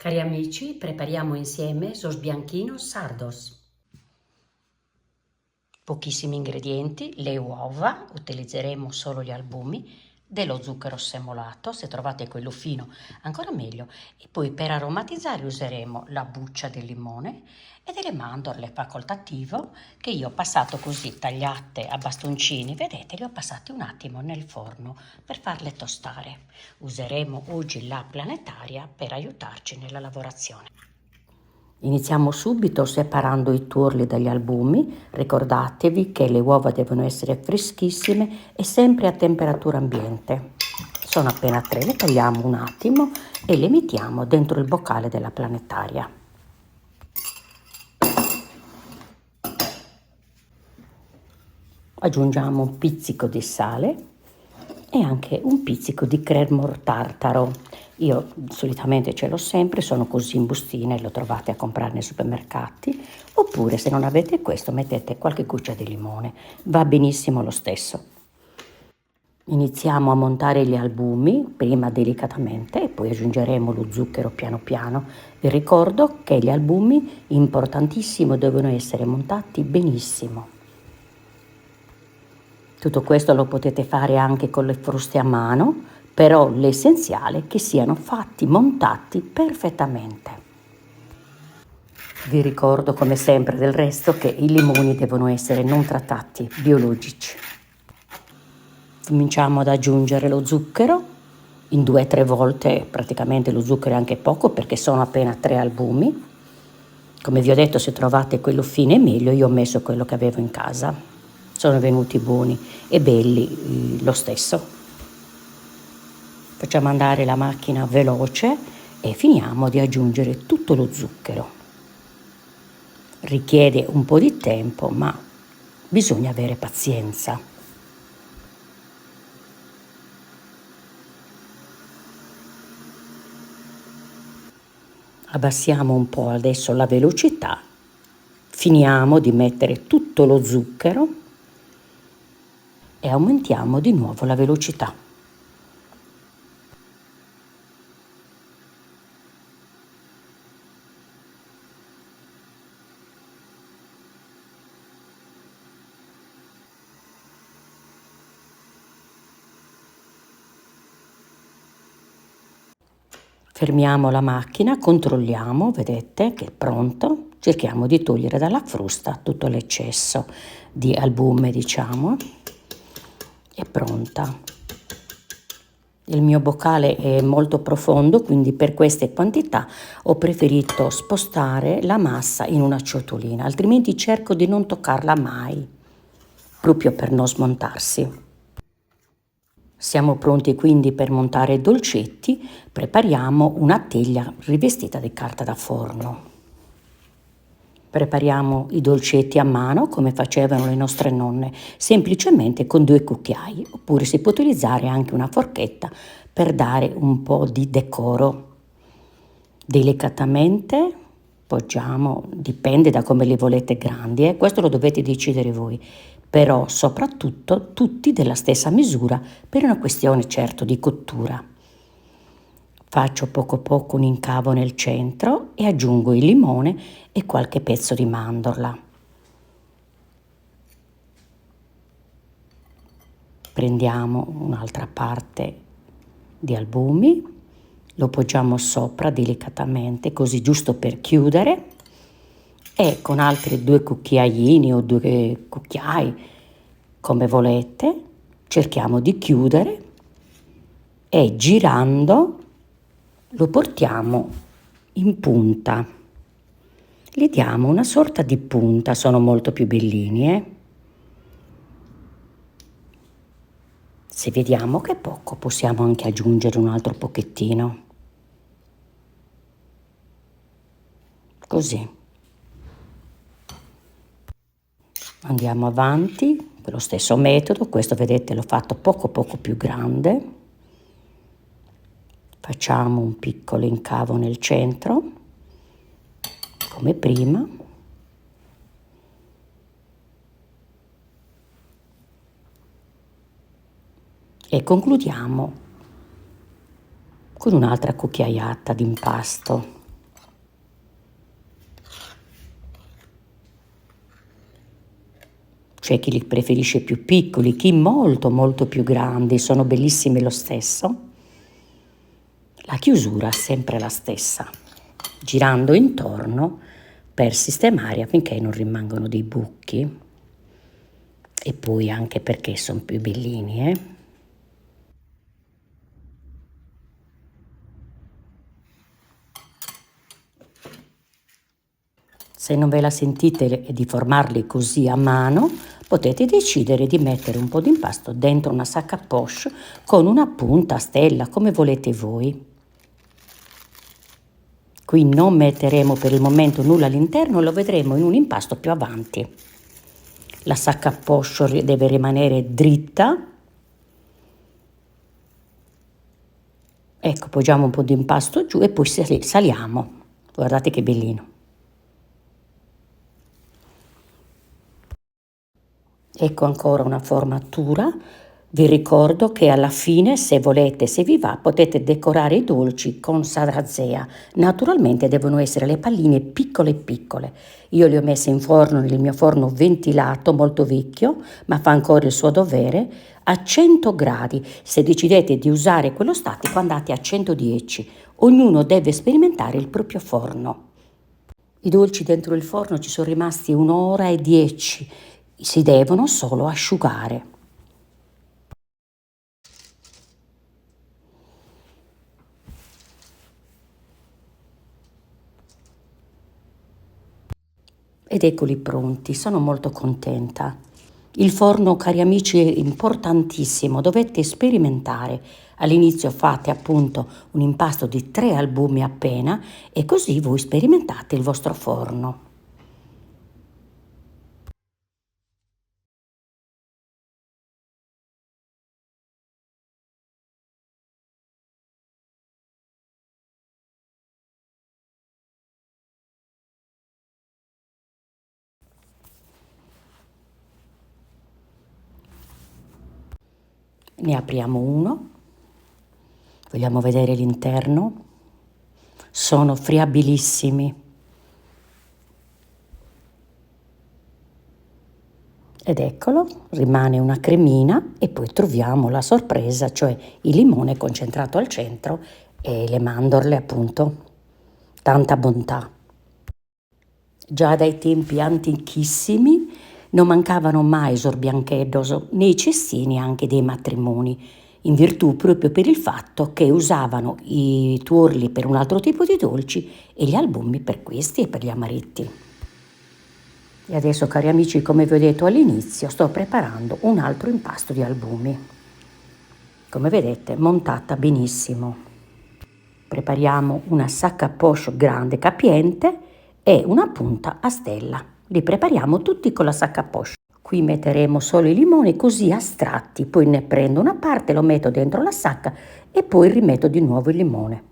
Cari amici, prepariamo insieme sos bianchinos sardos. Pochissimi ingredienti, le uova, utilizzeremo solo gli albumi, dello zucchero semolato, se trovate quello fino ancora meglio, e poi per aromatizzare useremo la buccia del limone e delle mandorle facoltativo che io ho passato così tagliate a bastoncini, vedete, le ho passate un attimo nel forno per farle tostare. Useremo oggi la planetaria per aiutarci nella lavorazione. Iniziamo subito separando i tuorli dagli albumi. Ricordatevi che le uova devono essere freschissime e sempre a temperatura ambiente. Sono appena 3, le tagliamo un attimo e le mettiamo dentro il boccale della planetaria. Aggiungiamo un pizzico di sale e anche un pizzico di cremor tartaro. Io solitamente ce l'ho sempre, sono così in bustine, lo trovate a comprare nei supermercati, oppure se non avete questo mettete qualche goccia di limone, va benissimo lo stesso. Iniziamo a montare gli albumi, prima delicatamente e poi aggiungeremo lo zucchero piano piano. Vi ricordo che gli albumi, importantissimo, devono essere montati benissimo. Tutto questo lo potete fare anche con le fruste a mano, però l'essenziale è che siano fatti, montati perfettamente. Vi ricordo come sempre del resto che i limoni devono essere non trattati, biologici. Cominciamo ad aggiungere lo zucchero, in 2-3 volte, praticamente lo zucchero è anche poco perché sono appena 3 albumi. Come vi ho detto, se trovate quello fine è meglio, io ho messo quello che avevo in casa. Sono venuti buoni e belli lo stesso. Facciamo andare la macchina veloce e finiamo di aggiungere tutto lo zucchero. Richiede un po' di tempo, ma bisogna avere pazienza. Abbassiamo un po' adesso la velocità, finiamo di mettere tutto lo zucchero e aumentiamo di nuovo la velocità. Fermiamo la macchina, controlliamo, vedete che è pronto. Cerchiamo di togliere dalla frusta tutto l'eccesso di albume, diciamo. È pronta. Il mio boccale è molto profondo, quindi per queste quantità ho preferito spostare la massa in una ciotolina, altrimenti cerco di non toccarla mai, proprio per non smontarsi. Siamo pronti quindi per montare i dolcetti, prepariamo una teglia rivestita di carta da forno. Prepariamo i dolcetti a mano come facevano le nostre nonne, semplicemente con 2 cucchiai, oppure si può utilizzare anche una forchetta per dare un po' di decoro. Delicatamente poggiamo, dipende da come li volete grandi, questo lo dovete decidere voi, però soprattutto tutti della stessa misura per una questione certo di cottura. Faccio poco poco un incavo nel centro e aggiungo il limone e qualche pezzo di mandorla. Prendiamo un'altra parte di albumi, lo poggiamo sopra delicatamente, così giusto per chiudere, e con altri 2 cucchiaini o 2 cucchiai, come volete, cerchiamo di chiudere e girando lo portiamo in punta. Gli diamo una sorta di punta, sono molto più bellini, Se vediamo che è poco, possiamo anche aggiungere un altro pochettino. Così. Andiamo avanti per lo stesso metodo, questo vedete l'ho fatto poco più grande. Facciamo un piccolo incavo nel centro, come prima. E concludiamo con un'altra cucchiaiata di impasto. C'è chi li preferisce più piccoli, chi molto molto più grandi, sono bellissimi lo stesso. La chiusura è sempre la stessa, girando intorno per sistemare affinché non rimangano dei buchi, e poi anche perché sono più bellini, Se non ve la sentite di formarli così a mano, potete decidere di mettere un po' di impasto dentro una sacca a poche con una punta a stella, come volete voi. Qui non metteremo per il momento nulla all'interno, lo vedremo in un impasto più avanti. La sacca a poche deve rimanere dritta. Ecco, poggiamo un po' di impasto giù e poi saliamo. Guardate che bellino. Ecco ancora una formatura. Vi ricordo che alla fine, se volete, se vi va, potete decorare i dolci con sarrazea. Naturalmente devono essere le palline piccole piccole. Io le ho messe in forno nel mio forno ventilato, molto vecchio, ma fa ancora il suo dovere, a 100 gradi. Se decidete di usare quello statico, andate a 110. Ognuno deve sperimentare il proprio forno. I dolci dentro il forno ci sono rimasti 1 ora e 10. Si devono solo asciugare. Ed eccoli pronti, sono molto contenta. Il forno, cari amici, è importantissimo, dovete sperimentare. All'inizio fate appunto un impasto di 3 albumi appena e così voi sperimentate il vostro forno. Ne apriamo uno, vogliamo vedere l'interno. Sono friabilissimi. Ed eccolo, rimane una cremina e poi troviamo la sorpresa, cioè il limone concentrato al centro e le mandorle appunto. Tanta bontà. Già dai tempi antichissimi non mancavano mai sorbianchedos nei cestini anche dei matrimoni, in virtù proprio per il fatto che usavano i tuorli per un altro tipo di dolci e gli albumi per questi e per gli amaretti. E adesso, cari amici, come vi ho detto all'inizio, sto preparando un altro impasto di albumi. Come vedete, montata benissimo. Prepariamo una sacca a poche grande capiente e una punta a stella. Li prepariamo tutti con la sacca a poche. Qui metteremo solo i limoni così astratti, poi ne prendo una parte, lo metto dentro la sacca e poi rimetto di nuovo il limone.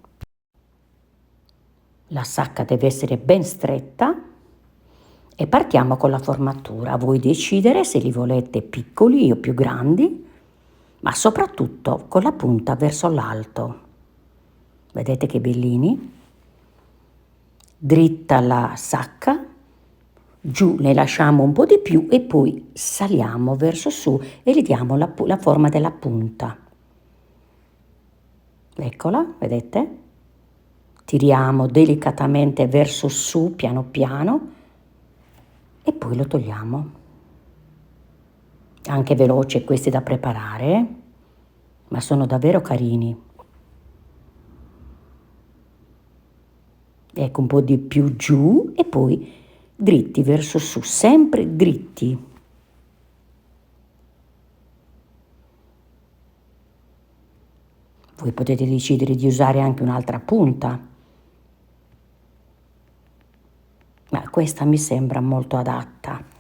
La sacca deve essere ben stretta e partiamo con la formatura. Voi decidere se li volete piccoli o più grandi, ma soprattutto con la punta verso l'alto. Vedete che bellini? Dritta la sacca, giù ne lasciamo un po' di più e poi saliamo verso su e gli diamo la forma della punta. Eccola, vedete? Tiriamo delicatamente verso su, piano piano, e poi lo togliamo. Anche veloce questi da preparare, ma sono davvero carini. Ecco, un po' di più giù e poi dritti verso su, sempre dritti. Voi potete decidere di usare anche un'altra punta, ma questa mi sembra molto adatta.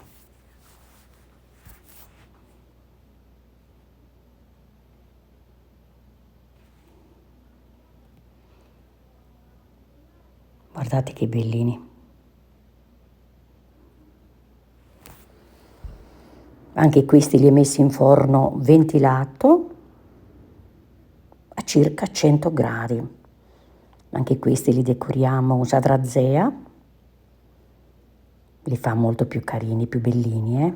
Guardate che bellini. Anche questi li ho messi in forno ventilato a circa 100 gradi. Anche questi li decoriamo con sarrazea. Li fa molto più carini, più bellini,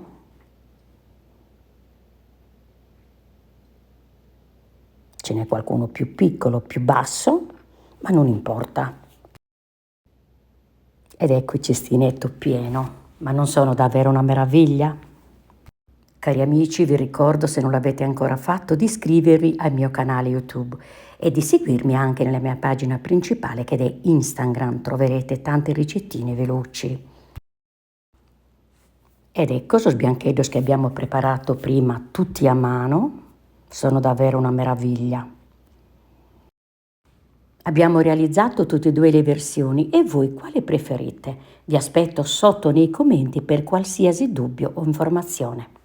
Ce n'è qualcuno più piccolo, più basso, ma non importa. Ed ecco il cestinetto pieno, ma non sono davvero una meraviglia? Cari amici, vi ricordo, se non l'avete ancora fatto, di iscrivervi al mio canale YouTube e di seguirmi anche nella mia pagina principale, che è Instagram. Troverete tante ricettine veloci. Ed ecco i bianchedos che abbiamo preparato prima, tutti a mano. Sono davvero una meraviglia. Abbiamo realizzato tutte e due le versioni, e voi quale preferite? Vi aspetto sotto nei commenti per qualsiasi dubbio o informazione.